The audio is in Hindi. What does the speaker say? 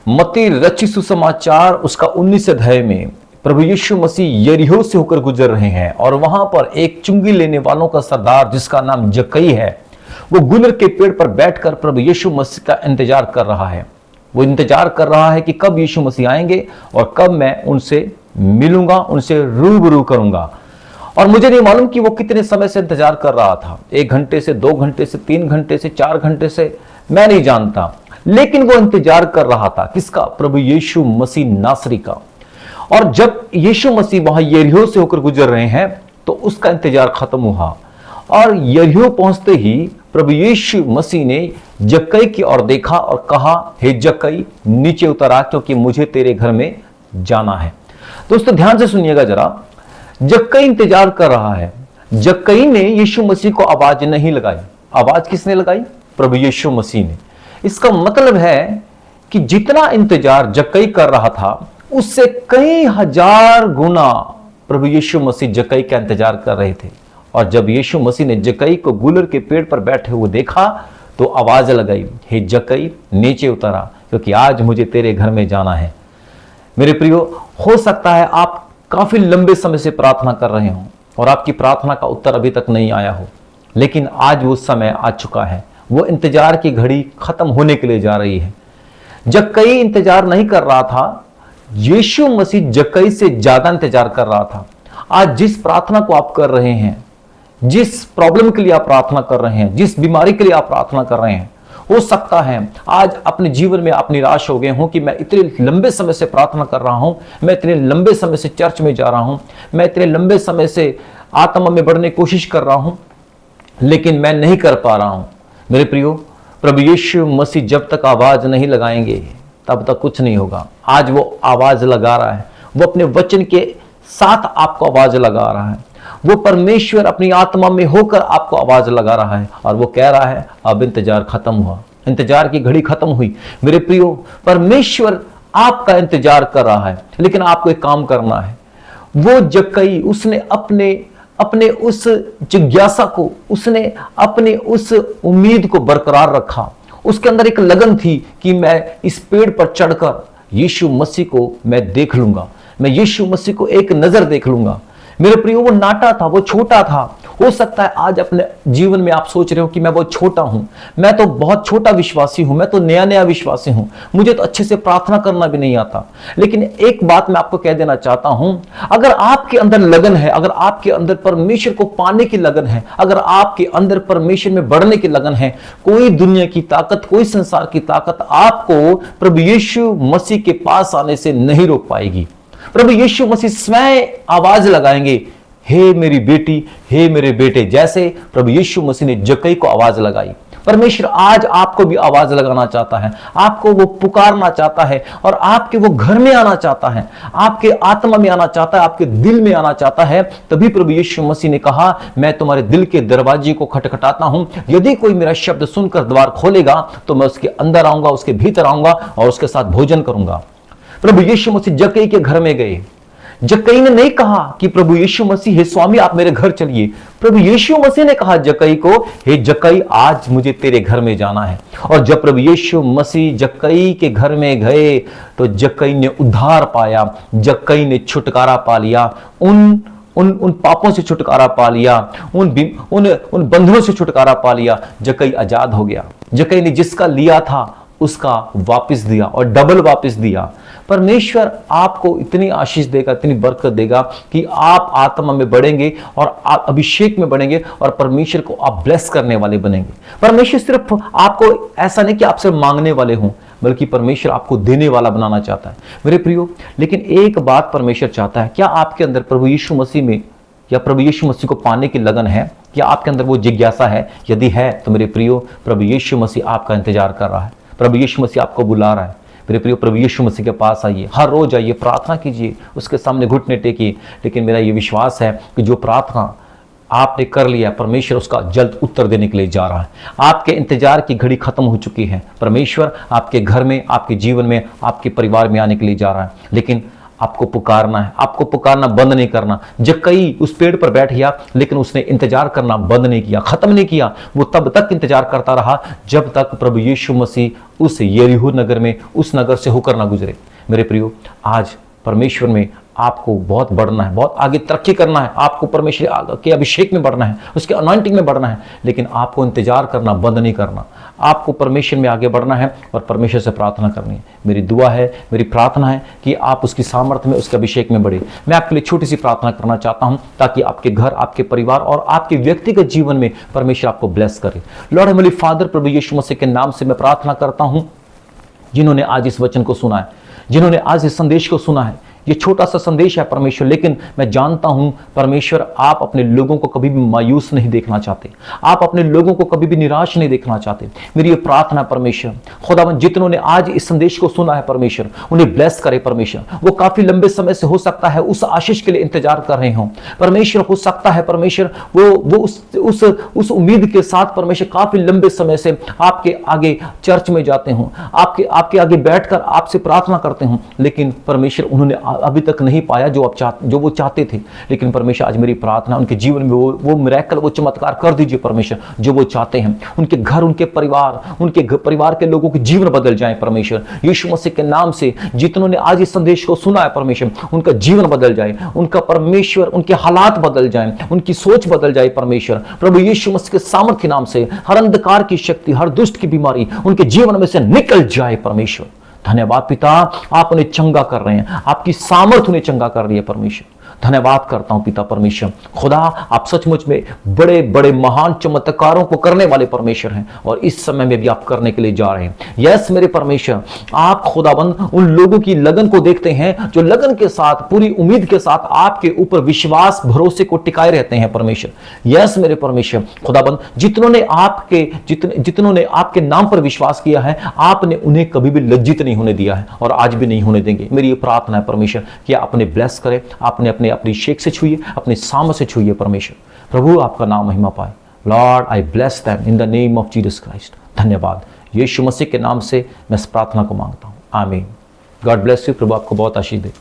मत्ती रचित सुसमाचार उसका 19 अध्याय में प्रभु यीशु मसीह यरीहो से होकर गुजर रहे हैं और वहां पर एक चुंगी लेने वालों का सरदार जिसका नाम जक्कई है, वो गुलर के पेड़ पर बैठकर प्रभु यीशु मसीह का इंतजार कर रहा है। वो इंतजार कर रहा है कि कब यीशु मसीह आएंगे और कब मैं उनसे मिलूंगा, उनसे रूबरू करूंगा। और मुझे नहीं मालूम कि वो कितने समय से इंतजार कर रहा था, 1 घंटे से, 2 घंटे से, 3 घंटे से, 4 घंटे से, मैं नहीं जानता, लेकिन वो इंतजार कर रहा था किसका? प्रभु यीशु मसीह नासरी का। और जब यीशु मसीह वहां यरीहो से होकर गुजर रहे हैं तो उसका इंतजार खत्म हुआ और यरीहो पहुंचते ही प्रभु यीशु मसीह ने जक्कई की ओर देखा और कहा, हे जक्कई, नीचे उतर आ, क्योंकि मुझे तेरे घर में जाना है। दोस्तों ध्यान से सुनिएगा जरा, जक्कई इंतजार कर रहा है। जक्कई ने यीशु मसीह को आवाज नहीं लगाई। आवाज किसने लगाई? प्रभु यीशु मसीह ने। इसका मतलब है कि जितना इंतजार जक्कई कर रहा था उससे कई हजार गुना प्रभु यीशु मसीह जक्कई का इंतजार कर रहे थे। और जब यीशु मसीह ने जक्कई को गुलर के पेड़ पर बैठे हुए देखा तो आवाज लगाई, हे जक्कई, नीचे उतरा, क्योंकि आज मुझे तेरे घर में जाना है। मेरे प्रियो, हो सकता है आप काफी लंबे समय से प्रार्थना कर रहे हो और आपकी प्रार्थना का उत्तर अभी तक नहीं आया हो, लेकिन आज वो समय आ चुका है। वो इंतजार की घड़ी खत्म होने के लिए जा रही है। जक्कई इंतजार नहीं कर रहा था, यीशु मसीह जक्कई से ज्यादा इंतजार कर रहा था। आज जिस प्रार्थना को आप कर रहे हैं, जिस प्रॉब्लम के लिए आप प्रार्थना कर रहे हैं, जिस बीमारी के लिए आप प्रार्थना कर रहे हैं, हो सकता है आज अपने जीवन में आप निराश हो गए हो कि मैं इतने लंबे समय से प्रार्थना कर रहा हूं, मैं इतने लंबे समय से चर्च में जा रहा हूं, मैं इतने लंबे समय से आत्मा में बढ़ने की कोशिश कर रहा हूं, लेकिन मैं नहीं कर पा रहा हूं। मेरे प्रियो, प्रभु यीशु मसीह जब तक आवाज नहीं लगाएंगे तब तक कुछ नहीं होगा। आज वो आवाज लगा रहा है, वो अपने वचन के साथ आपको आवाज लगा रहा है। वो परमेश्वर अपनी आत्मा में होकर आपको आवाज लगा रहा है और वो कह रहा है, अब इंतजार खत्म हुआ, इंतजार की घड़ी खत्म हुई। मेरे प्रियो, परमेश्वर आपका इंतजार कर रहा है, लेकिन आपको एक काम करना है। वो जक्कई, उसने अपने उस जिज्ञासा को, उसने अपने उस उम्मीद को बरकरार रखा। उसके अंदर एक लगन थी कि मैं इस पेड़ पर चढ़कर यीशु मसीह को मैं देख लूंगा, मैं यीशु मसीह को एक नजर देख लूंगा। मेरे प्रियो, वो नाटा था, वो छोटा था। हो सकता है आज अपने जीवन में आप सोच रहे हो कि मैं बहुत छोटा हूं, मैं तो बहुत छोटा विश्वासी हूं, मैं तो नया विश्वासी हूं, मुझे तो अच्छे से प्रार्थना करना भी नहीं आता। लेकिन एक बात मैं आपको कह देना चाहता हूं, अगर आपके अंदर लगन है, अगर आपके अंदर परमेश्वर को पाने की लगन है, अगर आपके अंदर परमेश्वर में बढ़ने की लगन है, कोई दुनिया की ताकत, कोई संसार की ताकत आपको प्रभु यीशु मसीह के पास आने से नहीं रोक पाएगी। प्रभु यीशु मसीह स्वयं आवाज लगाएंगे, हे मेरी बेटी, हे मेरे बेटे, जैसे प्रभु यीशु मसीह ने जक्कई को आवाज लगाई। परमेश्वर आज आपको भी आवाज लगाना चाहता है, आपको वो पुकारना चाहता है और आपके वो घर में आना चाहता है, आपके आत्मा में आना चाहता है, आपके दिल में आना चाहता है। तभी प्रभु यीशु मसीह ने कहा, मैं तुम्हारे दिल के दरवाजे को खटखटाता हूं, यदि कोई मेरा शब्द सुनकर द्वार खोलेगा तो मैं उसके अंदर आऊंगा, उसके भीतर आऊंगा और उसके साथ भोजन करूंगा। प्रभु यीशु मसीह जक्कई के घर में गए। जक्कई ने नहीं कहा कि प्रभु यीशु मसीह, हे स्वामी आप मेरे घर चलिए। प्रभु यीशु मसीह ने कहा जक्कई को, हे जक्कई, आज मुझे तेरे घर में जाना है। और जब प्रभु यीशु मसीह जक्कई के घर में गए तो जक्कई ने उद्धार पाया, जक्कई ने छुटकारा पा लिया, उन पापों से छुटकारा पा लिया, उन बंधनों से छुटकारा पा लिया। जक्कई आजाद हो गया। जक्कई ने जिसका लिया था उसका वापस दिया और डबल वापस दिया। परमेश्वर आपको इतनी आशीष देगा, इतनी बरकत देगा कि आप आत्मा में बढ़ेंगे और आप अभिषेक में बढ़ेंगे और परमेश्वर को आप ब्लेस करने वाले बनेंगे। परमेश्वर सिर्फ आपको ऐसा नहीं कि आपसे मांगने वाले हों, बल्कि परमेश्वर आपको देने वाला बनाना चाहता है। मेरे प्रियो, लेकिन एक बात परमेश्वर चाहता है, क्या आपके अंदर प्रभु यीशु मसीह में या प्रभु यीशु मसीह को पाने की लगन है? क्या आपके अंदर वो जिज्ञासा है? यदि है तो मेरे प्रियो, प्रभु यीशु मसीह आपका इंतजार कर रहा है, प्रभु यीशु मसीह आपको बुला रहा है। मेरे प्रियो, प्रभु यीशु मसीह के पास आइए, हर रोज आइए, प्रार्थना कीजिए, उसके सामने घुटने टेकिए। लेकिन मेरा ये विश्वास है कि जो प्रार्थना आपने कर लिया, परमेश्वर उसका जल्द उत्तर देने के लिए जा रहा है। आपके इंतजार की घड़ी खत्म हो चुकी है। परमेश्वर आपके घर में, आपके जीवन में, आपके परिवार में आने के लिए जा रहा है। लेकिन आपको पुकारना है, आपको पुकारना बंद नहीं करना। जक्कई उस पेड़ पर बैठ गया, लेकिन उसने इंतजार करना बंद नहीं किया, खत्म नहीं किया। वो तब तक इंतजार करता रहा जब तक प्रभु यीशु मसीह उस यरीहो नगर में, उस नगर से होकर ना गुजरे। मेरे प्रियो, आज परमेश्वर में आपको बहुत बढ़ना है, बहुत आगे तरक्की करना है, आपको परमेश्वर के अभिषेक में बढ़ना है, उसके अनॉइंटिंग में बढ़ना है, लेकिन आपको इंतजार करना बंद नहीं करना। आपको परमेश्वर में आगे बढ़ना है और परमेश्वर से प्रार्थना करनी है। मेरी दुआ है, मेरी प्रार्थना है कि आप उसकी सामर्थ्य में, उसके अभिषेक में बढ़े। मैं आपके लिए छोटी सी प्रार्थना करना चाहता हूं ताकि आपके घर, आपके परिवार और आपके व्यक्तिगत जीवन में परमेश्वर आपको ब्लेस करे। लॉर्ड हेवनली फादर, प्रभु यीशु मसीह के नाम से मैं प्रार्थना करता हूं, जिन्होंने आज इस वचन को सुना है, जिन्होंने आज इस संदेश को सुना है। ये छोटा सा संदेश है परमेश्वर, लेकिन मैं जानता हूं परमेश्वर, आप अपने लोगों को कभी भी मायूस नहीं देखना चाहते, आप अपने लोगों को कभी भी निराश नहीं देखना चाहते। मेरी ये प्रार्थना है परमेश्वर, खुदावन जितनों ने आज इस संदेश को सुना है परमेश्वर, उन्हें ब्लेस करे परमेश्वर। वो काफी लंबे समय से हो सकता है उस आशीष के लिए इंतजार कर रहे हों परमेश्वर। हो सकता है परमेश्वर वो उस उम्मीद के साथ परमेश्वर काफी लंबे समय से आपके आगे चर्च में जाते हों, आपके आगे बैठकर आपसे प्रार्थना करते हों, लेकिन परमेश्वर उन्होंने अभी तक नहीं पाया जो वो चाहते थे। लेकिन परमेश्वर, आज मेरी प्रार्थना, उनके जीवन में वो मिरेकल, वो चमत्कार कर दीजिए परमेश्वर जो वो चाहते हैं। उनके घर, उनके परिवार के लोगों के जीवन बदल जाए परमेश्वर। यीशु मसीह के नाम से जितनों ने आज इस संदेश को सुना है परमेश्वर, उनका जीवन बदल जाए, उनका परमेश्वर, उनके हालात बदल जाए, उनकी सोच बदल जाए परमेश्वर। प्रभु यीशु मसीह के सामर्थ्य के नाम से हर अंधकार की शक्ति, हर दुष्ट की बीमारी उनके जीवन में से निकल जाए परमेश्वर। धन्यवाद पिता, आप उन्हें चंगा कर रहे हैं, आपकी सामर्थ उन्हें चंगा कर रही है परमेश्वर। धन्यवाद करता हूं पिता परमेश्वर। खुदा, आप सचमुच में बड़े बड़े महान चमत्कारों को करने वाले परमेश्वर हैं और इस समय में भी आप करने के लिए जा रहे हैं। यस मेरे परमेश्वर, आप खुदाबंद उन लोगों की लगन को देखते हैं जो लगन के साथ, पूरी उम्मीद के साथ आपके ऊपर विश्वास, भरोसे को टिकाए रहते हैं परमेश्वर। यस मेरे परमेश्वर, खुदाबंद जितनों ने आपके नाम पर विश्वास किया है, आपने उन्हें कभी भी लज्जित नहीं होने दिया है और आज भी नहीं होने देंगे। मेरी ये प्रार्थना है परमेश्वर कि आप उन्हें ब्लेस करें, आपने अपने अभिषेक से छुइए, अपने सामर्थ से छुइए परमेश्वर। प्रभु आपका नाम महिमा पाए। Lord I bless them in the name of Jesus Christ. धन्यवाद, यीशु मसीह के नाम से मैं इस प्रार्थना को मांगता हूं, आमीन। God bless you. प्रभु आपको बहुत आशीष दे।